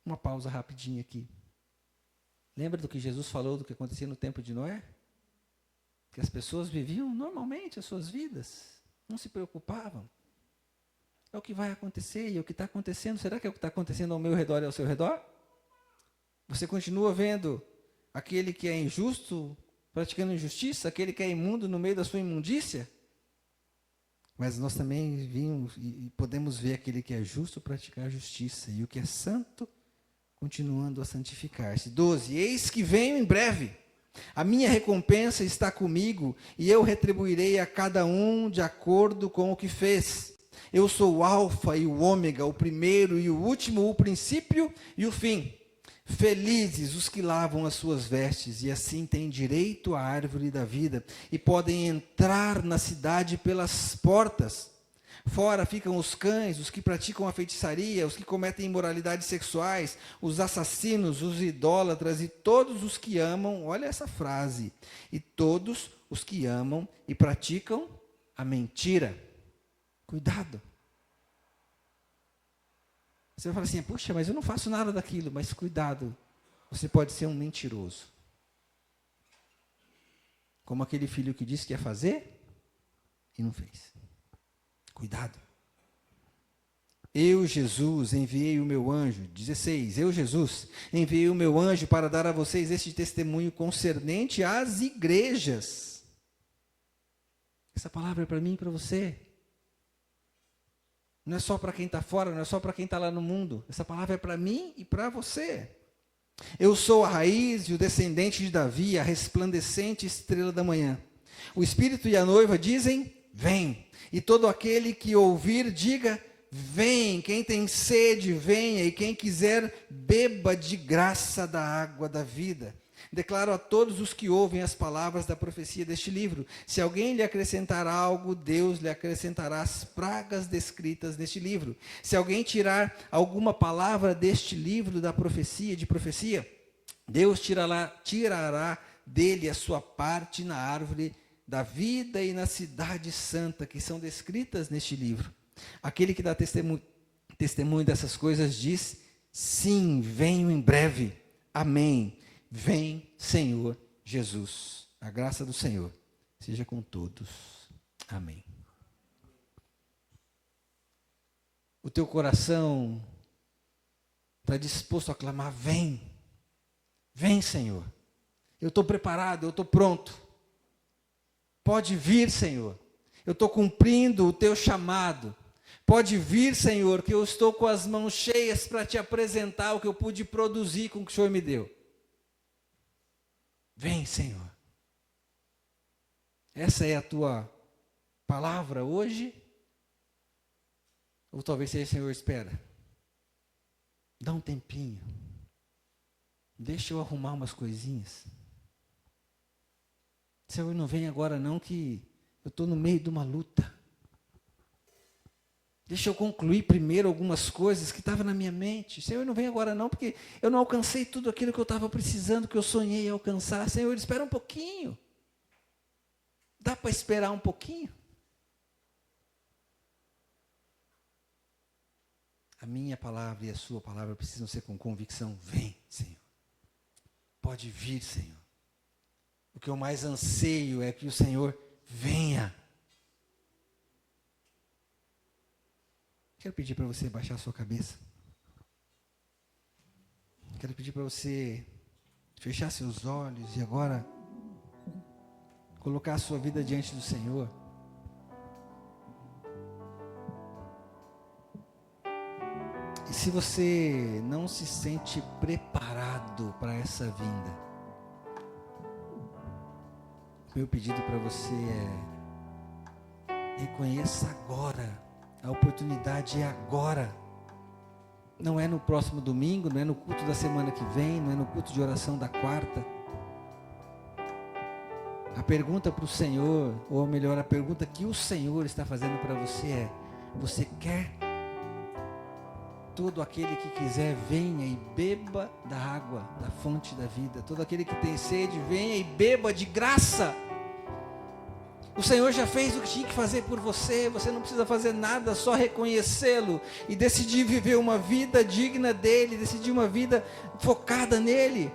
Uma pausa rapidinha aqui. Lembra do que Jesus falou do que acontecia no tempo de Noé? Que as pessoas viviam normalmente as suas vidas, não se preocupavam. É o que vai acontecer, e é o que está acontecendo. Será que é o que está acontecendo ao meu redor e ao seu redor? Você continua vendo aquele que é injusto praticando injustiça, aquele que é imundo no meio da sua imundícia? Mas nós também vimos e podemos ver aquele que é justo praticar a justiça, e o que é santo continuando a santificar-se. 12. Eis que venho em breve. A minha recompensa está comigo, e eu retribuirei a cada um de acordo com o que fez. Eu sou o Alfa e o Ômega, o primeiro e o último, o princípio e o fim. Felizes os que lavam as suas vestes, e assim têm direito à árvore da vida, e podem entrar na cidade pelas portas. Fora ficam os cães, os que praticam a feitiçaria, os que cometem imoralidades sexuais, os assassinos, os idólatras e todos os que amam, olha essa frase, e todos os que amam e praticam a mentira. Cuidado. Você vai falar assim: puxa, mas eu não faço nada daquilo. Mas cuidado, você pode ser um mentiroso. Como aquele filho que disse que ia fazer e não fez. Cuidado. Eu, Jesus, enviei o meu anjo. 16. Eu, Jesus, enviei o meu anjo para dar a vocês este testemunho concernente às igrejas. Essa palavra é para mim e para você. Não é só para quem está fora, não é só para quem está lá no mundo. Essa palavra é para mim e para você. Eu sou a raiz e o descendente de Davi, a resplandecente estrela da manhã. O Espírito e a noiva dizem: vem. E todo aquele que ouvir, diga: vem. Quem tem sede, venha. E quem quiser, beba de graça da água da vida. Declaro a todos os que ouvem as palavras da profecia deste livro: se alguém lhe acrescentar algo, Deus lhe acrescentará as pragas descritas neste livro. Se alguém tirar alguma palavra deste livro da profecia, Deus tirará dele a sua parte na árvore da vida e na cidade santa, que são descritas neste livro. Aquele que dá testemunho dessas coisas diz: sim, venho em breve. Amém. Vem, Senhor Jesus. A graça do Senhor seja com todos. Amém. O teu coração está disposto a clamar: vem. Vem, Senhor. Eu estou preparado, eu estou pronto. Pode vir, Senhor. Eu estou cumprindo o teu chamado. Pode vir, Senhor, que eu estou com as mãos cheias para te apresentar o que eu pude produzir com o que o Senhor me deu. Vem, Senhor. Essa é a tua palavra hoje? Ou talvez seja: Senhor, espera. Dá um tempinho. Deixa eu arrumar umas coisinhas. Senhor, não vem agora não, que eu estou no meio de uma luta. Deixa eu concluir primeiro algumas coisas que estavam na minha mente. Senhor, não vem agora não, porque eu não alcancei tudo aquilo que eu estava precisando, que eu sonhei alcançar. Senhor, espera um pouquinho. Dá para esperar um pouquinho? A minha palavra e a sua palavra precisam ser com convicção. Vem, Senhor. Pode vir, Senhor. O que eu mais anseio é que o Senhor venha. Quero pedir para você baixar a sua cabeça. Quero pedir para você fechar seus olhos e agora colocar a sua vida diante do Senhor. E Se você não se sente preparado para essa vinda, meu pedido para você é: reconheça agora, a oportunidade é agora. Não é no próximo domingo, não é no culto da semana que vem, não é no culto de oração da quarta. A pergunta para o Senhor, ou melhor, a pergunta que o Senhor está fazendo para você é: você quer? Todo aquele que quiser, venha e beba da água, da fonte da vida. Todo aquele que tem sede, venha e beba de graça. O Senhor já fez o que tinha que fazer por você. Você não precisa fazer nada, só reconhecê-lo e decidir viver uma vida digna dele, decidir uma vida focada nele.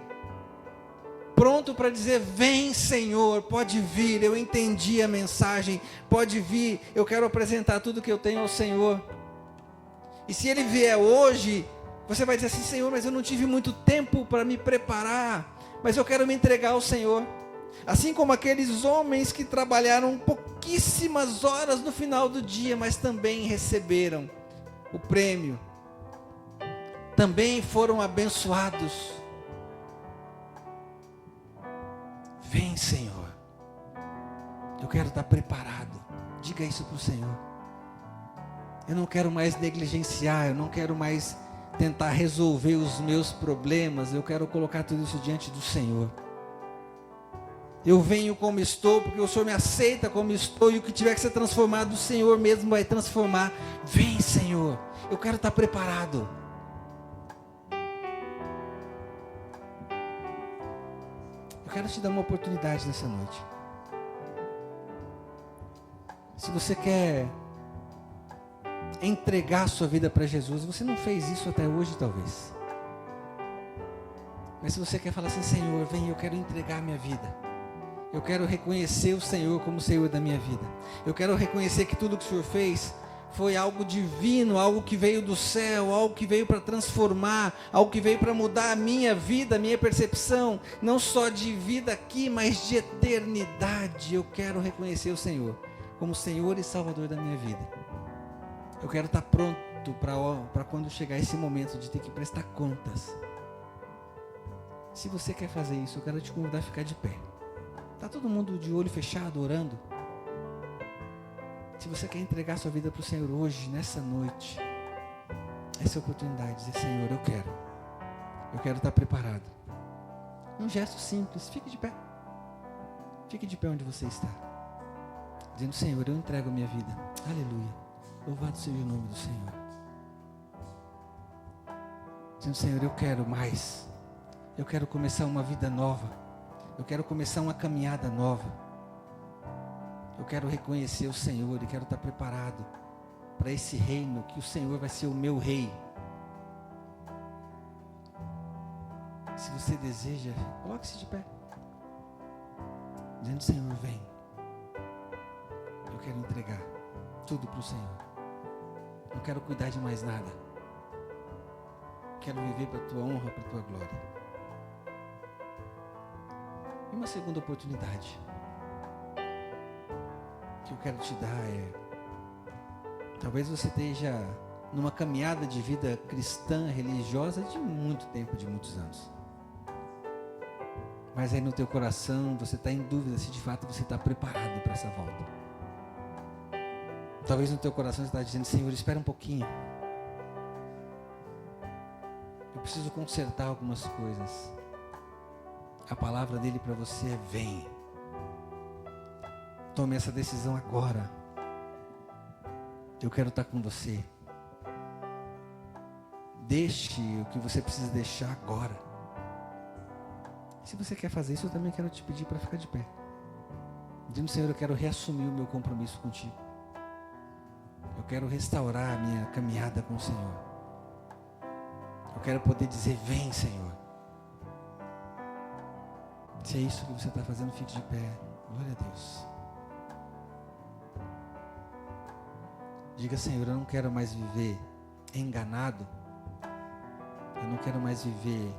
Pronto para dizer: vem, Senhor, pode vir, eu entendi a mensagem, pode vir, eu quero apresentar tudo que eu tenho ao Senhor. E se ele vier hoje, você vai dizer assim: Senhor, mas eu não tive muito tempo para me preparar, mas eu quero me entregar ao Senhor. Assim como aqueles homens que trabalharam pouquíssimas horas no final do dia, mas também receberam o prêmio, também foram abençoados. Vem, Senhor, eu quero estar preparado. Diga isso para o Senhor. Eu não quero mais negligenciar, eu não quero mais tentar resolver os meus problemas, eu quero colocar tudo isso diante do Senhor. Eu venho como estou, porque o Senhor me aceita como estou, e o que tiver que ser transformado, o Senhor mesmo vai transformar. Vem, Senhor, eu quero estar preparado. Eu quero te dar uma oportunidade nessa noite. Se você quer entregar a sua vida para Jesus, você não fez isso até hoje talvez. Mas se você quer falar assim: Senhor, vem, eu quero entregar a minha vida. Eu quero reconhecer o Senhor como o Senhor da minha vida. Eu quero reconhecer que tudo que o Senhor fez foi algo divino, algo que veio do céu, algo que veio para transformar, algo que veio para mudar a minha vida, a minha percepção, não só de vida aqui, mas de eternidade. Eu quero reconhecer o Senhor como Senhor e Salvador da minha vida. Eu quero estar pronto para quando chegar esse momento de ter que prestar contas. Se você quer fazer isso, eu quero te convidar a ficar de pé. Está todo mundo de olho fechado, orando? Se você quer entregar sua vida para o Senhor hoje, nessa noite, essa é a oportunidade de dizer: Senhor, eu quero estar preparado. Um gesto simples, fique de pé. Fique de pé onde você está, dizendo: Senhor, eu entrego a minha vida. Aleluia, louvado seja o nome do Senhor. Dizendo: Senhor, eu quero mais. Eu quero começar uma vida nova. Eu quero começar uma caminhada nova. Eu quero reconhecer o Senhor e quero estar preparado para esse reino, que o Senhor vai ser o meu rei. Se você deseja, coloque-se de pé, dizendo: Senhor, vem. Eu quero entregar tudo para o Senhor. Não quero cuidar de mais nada. Quero viver para a tua honra, para a tua glória. E uma segunda oportunidade que eu quero te dar é: talvez você esteja numa caminhada de vida cristã, religiosa de muito tempo, de muitos anos. Mas aí no teu coração você está em dúvida se de fato você está preparado para essa volta. Talvez no teu coração você está dizendo: Senhor, espera um pouquinho. Eu preciso consertar algumas coisas. A palavra dele para você é: vem. Tome essa decisão agora. Eu quero estar com você. Deixe o que você precisa deixar agora. Se você quer fazer isso, eu também quero te pedir para ficar de pé, dizendo: Senhor, eu quero reassumir o meu compromisso contigo. Eu quero restaurar a minha caminhada com o Senhor. Eu quero poder dizer: vem, Senhor. Se é isso que você está fazendo, fique de pé. Glória a Deus. Diga: Senhor, eu não quero mais viver enganado. Eu não quero mais viver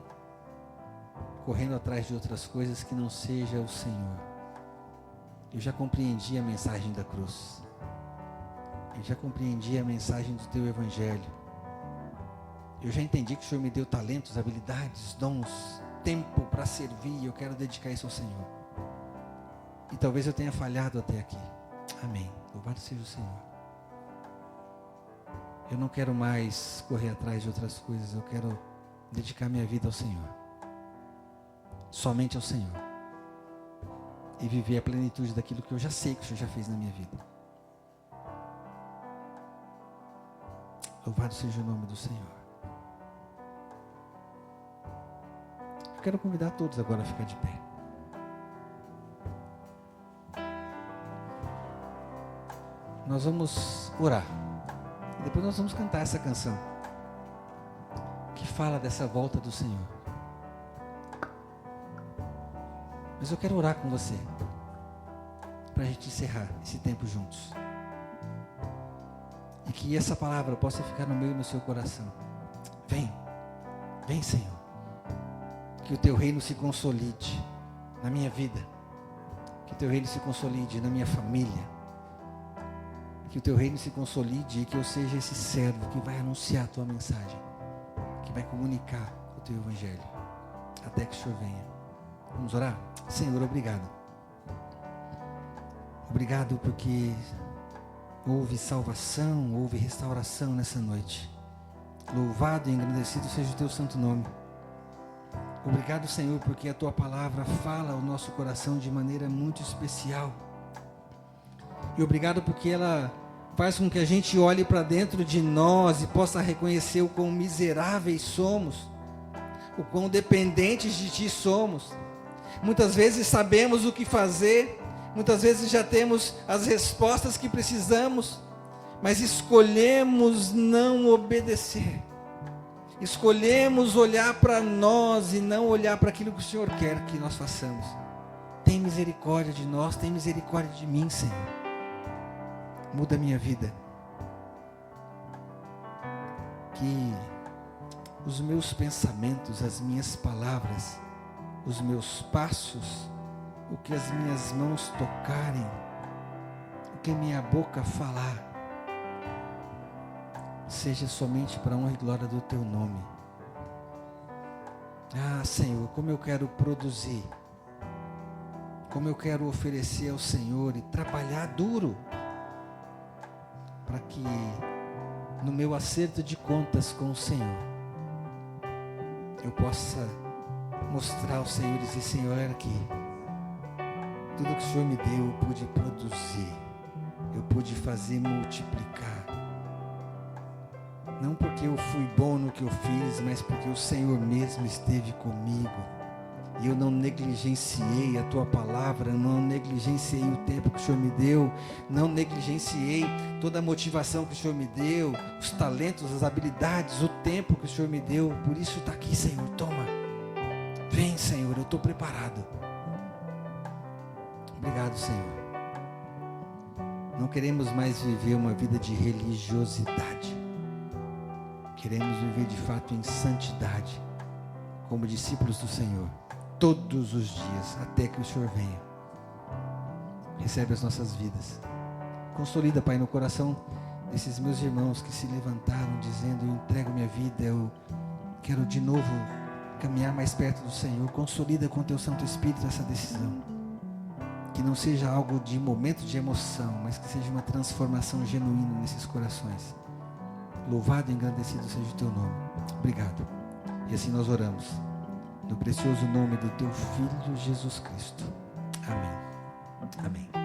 correndo atrás de outras coisas que não seja o Senhor. Eu já compreendi a mensagem da cruz. Eu já compreendi a mensagem do teu evangelho. Eu já entendi que o Senhor me deu talentos, habilidades, dons, tempo para servir, e eu quero dedicar isso ao Senhor. E talvez eu tenha falhado até aqui. Amém. Louvado seja o Senhor. Eu não quero mais correr atrás de outras coisas, eu quero dedicar minha vida ao Senhor. Somente ao Senhor. E viver a plenitude daquilo que eu já sei que o Senhor já fez na minha vida. Louvado seja o nome do Senhor. Eu quero convidar todos agora a ficar de pé. Nós vamos orar. E depois nós vamos cantar essa canção que fala dessa volta do Senhor. Mas eu quero orar com você para a gente encerrar esse tempo juntos. E que essa palavra possa ficar no meu e no seu coração. Vem, vem, Senhor. Que o teu reino se consolide na minha vida. Que o teu reino se consolide na minha família. Que o teu reino se consolide e que eu seja esse servo que vai anunciar a tua mensagem. Que vai comunicar o teu evangelho. Até que o Senhor venha. Vamos orar? Senhor, obrigado. Obrigado porque houve salvação, houve restauração nessa noite. Louvado e engrandecido seja o teu santo nome. Obrigado, Senhor, porque a tua palavra fala ao nosso coração de maneira muito especial. E obrigado porque ela faz com que a gente olhe para dentro de nós e possa reconhecer o quão miseráveis somos, o quão dependentes de ti somos. Muitas vezes sabemos o que fazer, muitas vezes já temos as respostas que precisamos, mas escolhemos não obedecer. Escolhemos olhar para nós e não olhar para aquilo que o Senhor quer que nós façamos. Tem misericórdia de nós, tem misericórdia de mim, Senhor. Muda a minha vida. Que os meus pensamentos, as minhas palavras, os meus passos, o que as minhas mãos tocarem, o que minha boca falar, seja somente para a honra e glória do teu nome. Ah, Senhor, como eu quero produzir, como eu quero oferecer ao Senhor e trabalhar duro, para que no meu acerto de contas com o Senhor, eu possa mostrar ao Senhor e dizer: Senhor, olha aqui, tudo que o Senhor me deu, eu pude produzir, eu pude fazer multiplicar. Não porque eu fui bom no que eu fiz, mas porque o Senhor mesmo esteve comigo. E eu não negligenciei a tua palavra, não negligenciei o tempo que o Senhor me deu, não negligenciei toda a motivação que o Senhor me deu, os talentos, as habilidades, o tempo que o Senhor me deu. Por isso está aqui, Senhor, toma. Vem, Senhor, eu estou preparado. Obrigado, Senhor. Não queremos mais viver uma vida de religiosidade. Queremos viver de fato em santidade, como discípulos do Senhor, todos os dias, até que o Senhor venha. Recebe as nossas vidas. Consolida, Pai, no coração desses meus irmãos que se levantaram dizendo: eu entrego minha vida, eu quero de novo caminhar mais perto do Senhor. Consolida com teu Santo Espírito essa decisão. Que não seja algo de momento de emoção, mas que seja uma transformação genuína nesses corações. Louvado e engrandecido seja o teu nome. Obrigado. E assim nós oramos, no precioso nome do teu Filho Jesus Cristo. Amém. Amém.